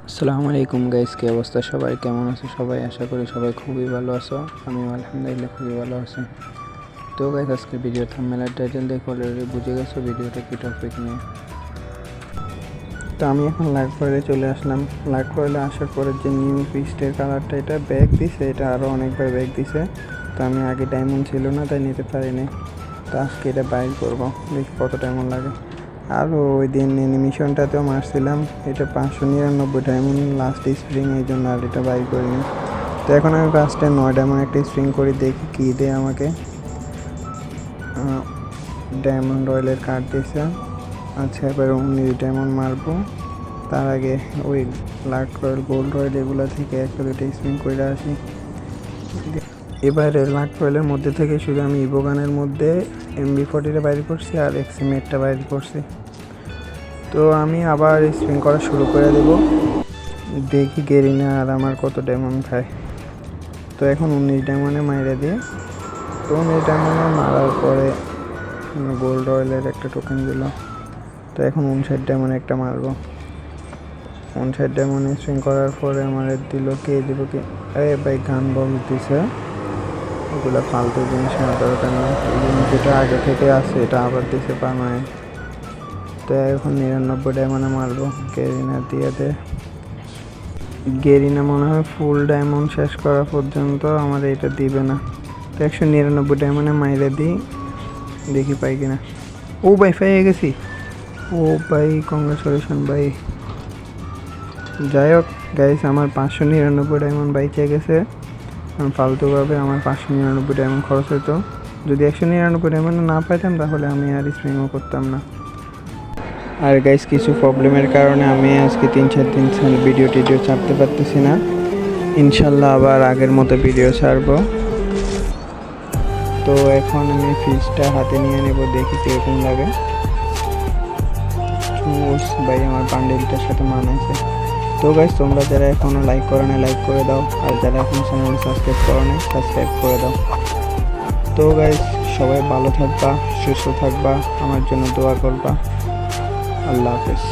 আসসালামু আলাইকুম গাইস, কি অবস্থা? সবাই কেমন আছো? সবাই আশা করি সবাই খুবই ভালো আছো। আমি আলহামদুলিল্লাহ খুবই ভালো আছি। তো গাইস, আজকে ভিডিও থাম্বনেল টাইটেল দেখে অলরেডি বুঝে গেছো ভিডিওটা কি টপিক নিয়ে। তো আমি এখন লাইট রয়েলে চলে আসলাম। লাইট রয়েলে আসার পরে যে নিউ পিস্টের কালারটা, এটা ব্যাগ দিছে, এটা আরও অনেকবার ব্যাগ দিছে। তো আমি আগে ডায়মন্ড ছিল না, তাই নিতে পারিনি। তো আজকে এটা বাইর করবো, দেখি কত ডায়মন্ড লাগে। আর ওই দিন অ্যানিমেশনটাতেও মারছিলাম, এটা 599 ডায়মন্ড লাস্ট স্প্রিং, এই জন্য আর এটা বাই করিনি। তো এখন আমি ফার্স্টে 9 ডায়মন্ড একটা স্প্রিং করি, দেখি কী দেয় আমাকে। ডায়মন্ড রয়্যালের কার্ড দিয়েছে। আচ্ছা, এবার 19 ডায়মন্ড মারবো। তার আগে ওই লাক রয়্যাল, গোল্ড রয়্যাল এগুলো থেকে একটা দুটো স্প্রিং করে আসি। এবারে লাক রয়্যালের মধ্যে থেকে শুধু আমি ইভোগানের মধ্যে MB40টা বাইর করছি আর এক্সিমেটটা বাইর করছি। তো আমি আবার স্পিন করা শুরু করে দেব, দেখি গেরিনা আর আমার কত ডায়মন্ড খায়। তো এখন 19 ডায়মন্ডে মাইরে দিয়ে, তো 19 ডায়মন্ডে মারার পরে গোল্ড রয়্যালের একটা টোকেন দিল। তো এখন 59 ডায়মন্ডে একটা মারবো। 59 ডায়মন্ডে স্পিন করার পরে আমার দিল কে দিব কি, আরে ভাই গান বল দিছে। ওগুলো ফালতু জিনিস নেওয়া দরকার নেই, যেটা আগে থেকে আছে এটা আবার দিছে পারমানেন্ট। তো এখন 99 ডায়মন্ডে মারবো, গেরিনা দিয়ে দে। গেরিনা মনে হয় ফুল ডায়মন্ড শেষ করা পর্যন্ত আমার এটা দিবে না। তো 199 ডায়মন্ডে মাইরে দিই, দেখি পাই কিনা। ও ভাই, পেয়ে গেছি। ও ভাই, কংগ্রেচুলেশন ভাই। যাই হোক গাইস, আমার 599 ডায়মন্ড বাইচে গেছে। ফালতুভাবে আমার 599 ডায়মন্ড খরচ হতো। যদি 199 ডায়মন্ড না পাইতাম তাহলে আমি আর স্প্রিংও করতাম না। আর গাইস, কিছু প্রবলেমের কারণে আমি আজকে 3-4 দিন ভিডিও ছাড়তে পারতেছি না। ইনশাল্লাহ আবার আগের মতো ভিডিও ছাড়বো। তো এখন আমি ফিশটা হাতে নিয়ে নেব, দেখি কীরকম লাগে। ভাই, আমার বান্ডেলটার সাথে মানাইছে। তো গাইস, তোমরা যারা এখনও লাইক করো না, লাইক করে দাও। আর যারা এখন চ্যানেল সাবস্ক্রাইব করো না, সাবস্ক্রাইব করে দাও। তো গাইস, সবাই ভালো থাকবা, সুস্থ থাকবা, আমার জন্য দোয়া করবা। আল্লাহ হাফেজ।